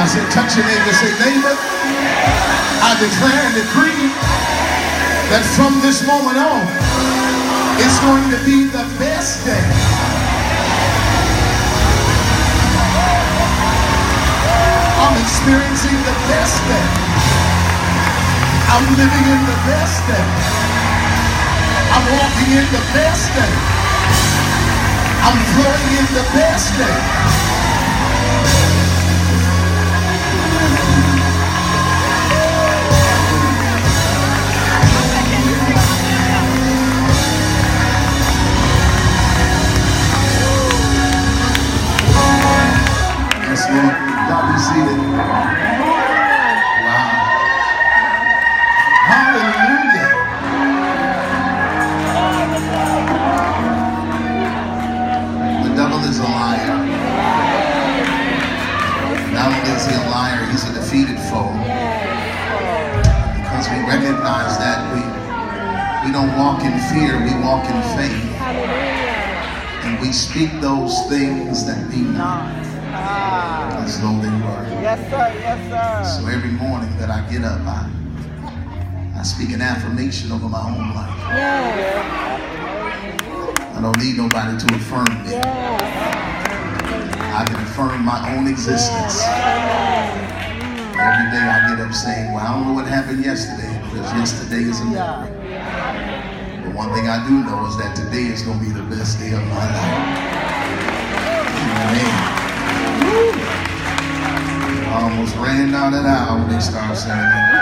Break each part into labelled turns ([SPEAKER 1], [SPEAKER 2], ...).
[SPEAKER 1] I said, touch your neighbor. Say, neighbor, I declare and decree that from this moment on, it's going to be the best day. I'm experiencing the best day. I'm living in the best day. I'm walking in the best day. I'm flowing in the best day. Yes, Lord. Y'all be seated. Wow. Hallelujah. The devil is a liar. Not only is he a liar, he's a defeated foe. Because we recognize that we don't walk in fear, we walk in faith. And we speak those things that be not as though they were.
[SPEAKER 2] Yes, sir. Yes, sir.
[SPEAKER 1] So every morning that I get up, I speak an affirmation over my own life.
[SPEAKER 2] Yes.
[SPEAKER 1] I don't need nobody to affirm me.
[SPEAKER 2] Yes.
[SPEAKER 1] I can affirm my own existence. Every day I get up saying, well, I don't know what happened yesterday, because yesterday is a memory. But one thing I do know is that today is going to be the best day of my life. Amen. I almost ran down that aisle when they started saying that.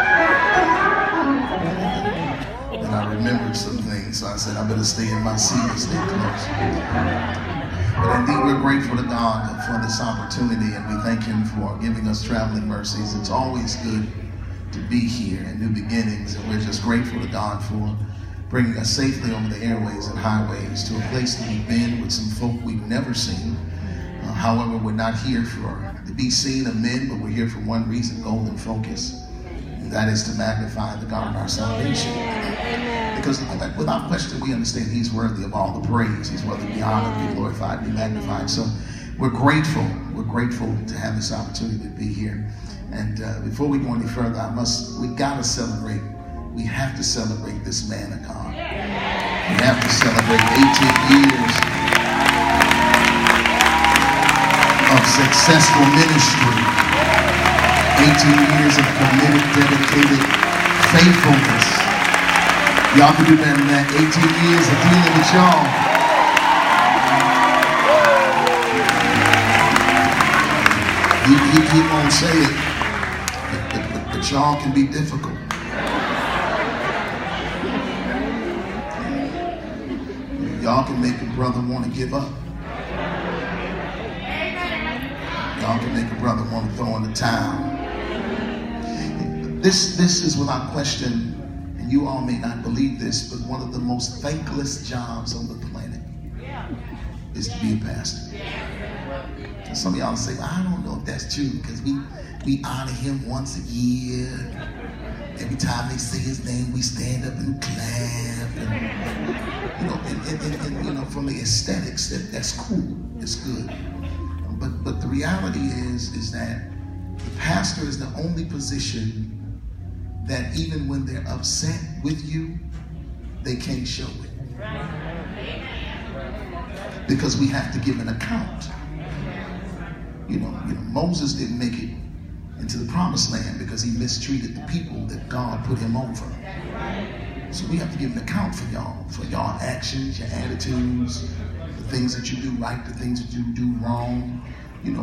[SPEAKER 1] And I remembered some things, so I said, I better stay in my seat and stay close. But indeed, we're grateful to God for this opportunity, and we thank Him for giving us traveling mercies. It's always good to be here in New Beginnings, and we're just grateful to God for bringing us safely over the airways and highways to a place that we've been with some folk we've never seen. However, we're not here to be seen of men, but we're here for one reason, golden focus. And that is to magnify the God of our salvation. Because without question, we understand He's worthy of all the praise. He's worthy to be honored, be glorified, be magnified. So we're grateful. We're grateful to have this opportunity to be here. And before we go any further, we gotta celebrate. We have to celebrate this man of God. We have to celebrate 18 years of successful ministry, 18 years of committed, dedicated faithfulness. Y'all can do better than that. 18 years of dealing with y'all. He won't say it, but y'all can be difficult. Y'all can make a brother want to give up. Y'all can make a brother want to throw in the towel. This is without question, and you all may not believe this, but one of the most thankless jobs on the planet is to be a pastor. And some of y'all say, well, I don't know if that's true, because we honor him once a year. Every time they say his name, we stand up and clap. And from the aesthetics, that's cool. It's good. But the reality is that the pastor is the only position that even when they're upset with you, they can't show it. Because we have to give an account. Moses didn't make it into the promised land because he mistreated the people that God put him over. So we have to give an account for y'all actions, your attitudes, the things that you do right, the things that you do wrong.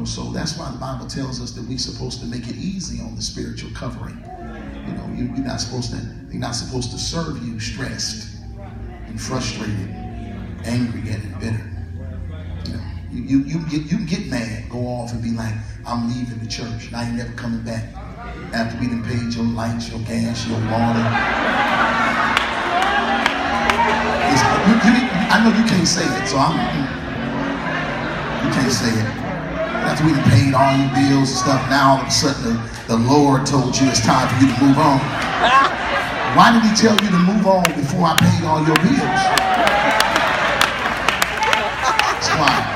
[SPEAKER 1] So that's why the Bible tells us that we're supposed to make it easy on the spiritual covering. They're not supposed to serve you stressed and frustrated, angry and bitter. You can get mad, go off and be like, I'm leaving the church and I ain't never coming back after we done paid your lights, your gas, your water. I know you can't say it, so you can't say it. After we done paid all your bills and stuff, now all of a sudden the Lord told you it's time for you to move on. Why did he tell you to move on before I paid all your bills? That's why.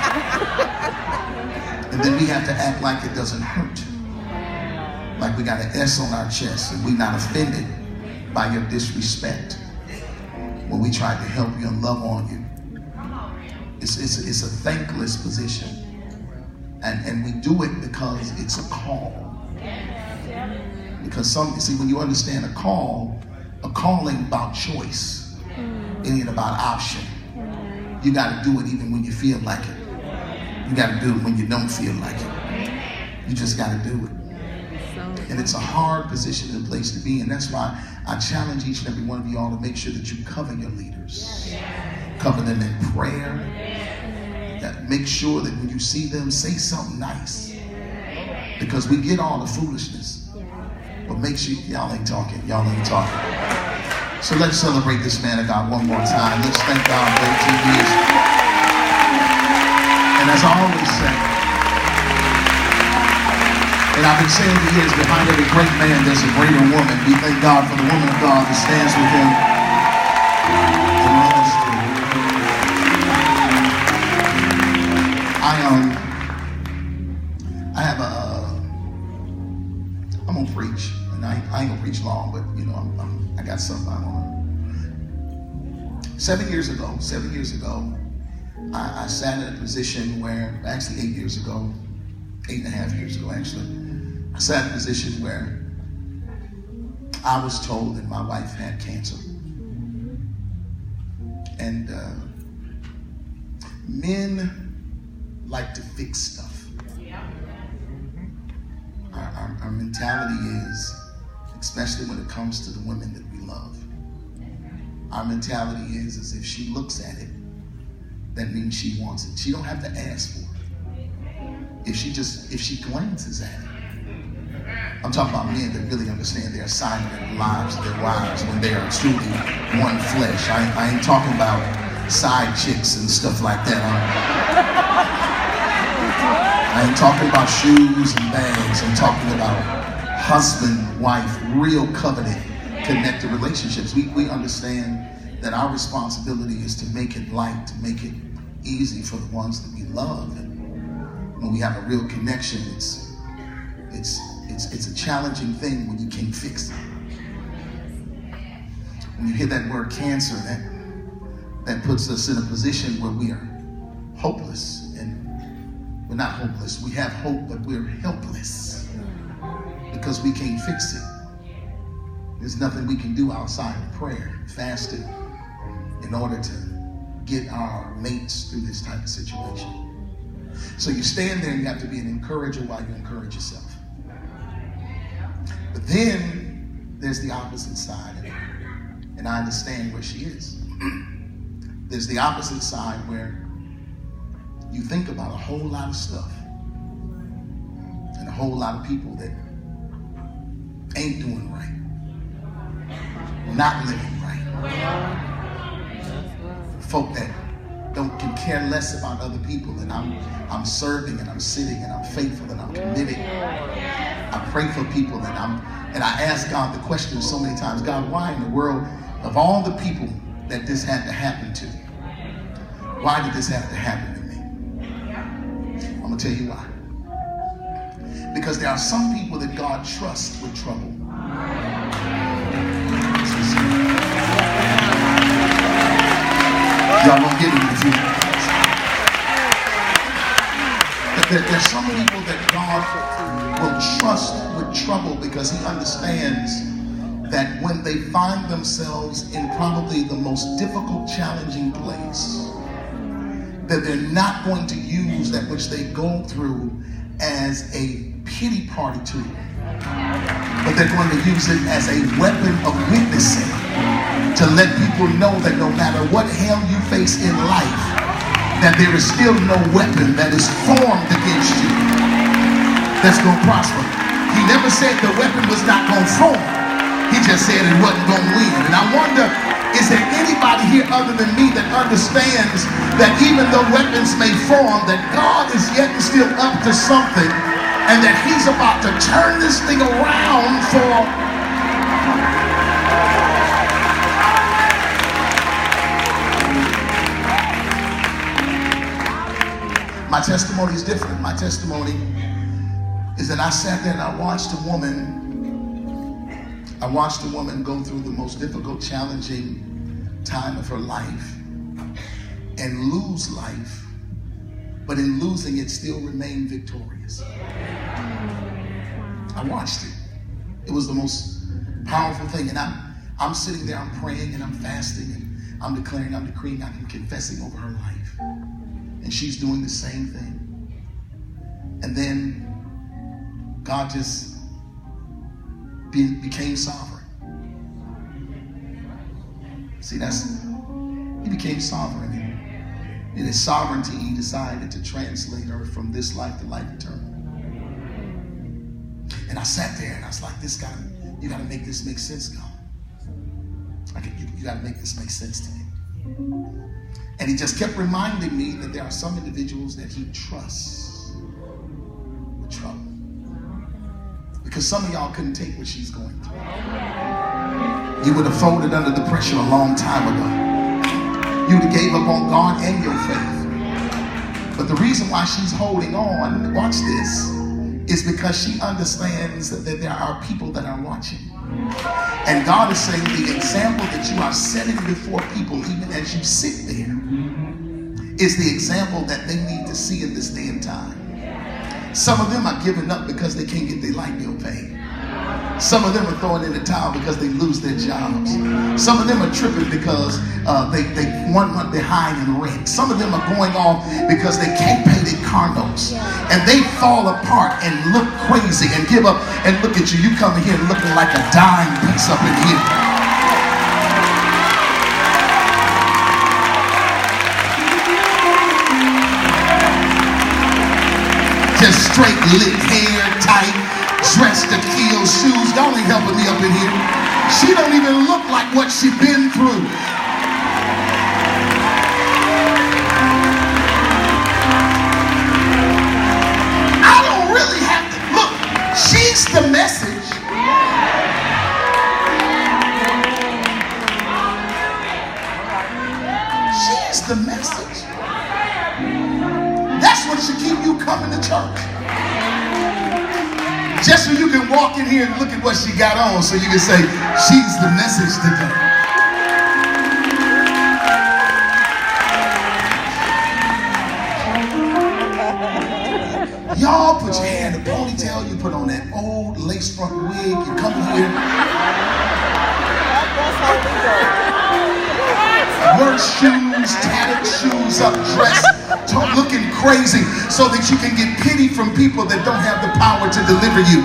[SPEAKER 1] And then we have to act like it doesn't hurt. like we got an S on our chest and we not offended by your disrespect when we tried to help you and love on you. It's a thankless position. And we do it because it's a call. Because see, when you understand a calling about choice, it ain't about option. You got to do it even when you feel like it. You got to do it when you don't feel like it. You just got to do it. And it's a hard position and place to be in. That's why I challenge each and every one of you all to make sure that you cover your leaders. Cover them in prayer. That make sure that when you see them, say something nice. Because we get all the foolishness. But make sure y'all ain't talking. Y'all ain't talking. So let's celebrate this man of God one more time. Let's thank God for 18 years. And as I always say, and I've been saying for years, behind every great man, there's a greater woman. We thank God for the woman of God that stands with him. I'm gonna preach, and I ain't gonna preach long, but you know, I got something I want. 7 years ago, I sat in a position where, actually 8 years ago, 8.5 years ago, actually, I sat in a position where I was told that my wife had cancer. And men like to fix stuff. Our mentality is, especially when it comes to the women that we love, our mentality is as if she looks at it, that means she wants it. She don't have to ask for it. If she glances at it. I'm talking about men that really understand their assignment in the lives of their wives when they are truly one flesh. I ain't talking about side chicks and stuff like that. I ain't talking about shoes and bags. I'm talking about husband, wife, real covenant, connected relationships. We understand that our responsibility is to make it light, to make it easy for the ones that we love. And when we have a real connection, it's a challenging thing when you can't fix it. When you hear that word cancer, that puts us in a position where we are hopeless. And we're not hopeless. We have hope, but we're helpless because we can't fix it. There's nothing we can do outside of prayer, fasting, in order to get our mates through this type of situation. So you stand there and you have to be an encourager while you encourage yourself. But then there's the opposite side, and I understand where she is. There's the opposite side where you think about a whole lot of stuff and a whole lot of people that ain't doing right, not living right. Folk that can care less about other people, and I'm serving and I'm sitting and I'm faithful and I'm committed. I pray for people and I ask God the question so many times, God, why in the world, of all the people that this had to happen to, why did this have to happen to me? I'm gonna tell you why. Because there are some people that God trusts with trouble. Y'all won't get it in a few minutes. There's some people that God will trust with trouble because he understands that when they find themselves in probably the most difficult, challenging place, that they're not going to use that which they go through as a pity party tool, but they're going to use it as a weapon of witnessing to let people know that no matter what hell you face in life, that there is still no weapon that is formed against you that's going to prosper. He never said the weapon was not going to form. He just said it wasn't going to win. And I wonder, is there anybody here other than me that understands that even though weapons may form, that God is yet and still up to something, and that he's about to turn this thing around for my testimony is different. My testimony is that I sat there and I watched a woman go through the most difficult, challenging time of her life and lose life, but in losing it still remain victorious. I watched it. It was the most powerful thing. And I'm sitting there, I'm praying and I'm fasting and I'm declaring, I'm decreeing, I'm confessing over her life. And she's doing the same thing. And then God just became sovereign. See, he became sovereign. In his sovereignty, he decided to translate her from this life to life eternal. And I sat there and I was like, you gotta make this make sense, God. You gotta make this make sense to me. And he just kept reminding me that there are some individuals that he trusts with trouble. Because some of y'all couldn't take what she's going through. You would have folded under the pressure a long time ago. You would have gave up on God and your faith. But the reason why she's holding on, watch this, is because she understands that there are people that are watching. And God is saying the example that you are setting before people, even as you sit there, is the example that they need to see in this day and time. Some of them are giving up because they can't get their light bill paid. Some of them are throwing in the towel because they lose their jobs. Some of them are tripping because they 1 month behind in rent. Some of them are going off because they can't pay their car notes. And they fall apart and look crazy and give up and look at you. You coming here looking like a dime piece up in here. Just straight lit hair, tight, dressed to kill, shoes. Y'all ain't helping me up in here. She don't even look like what she been through. I don't really have to look. She's the message. She's the message. That's what should keep you coming to church. Just so you can walk in here and look at what she got on, so you can say, she's the message today. Y'all put your hair in a ponytail, you put on that old lace front wig, you come here. Worse shoes, tattered shoes up, dressed, looking crazy, so that you can get pity from people that don't have the power to deliver you.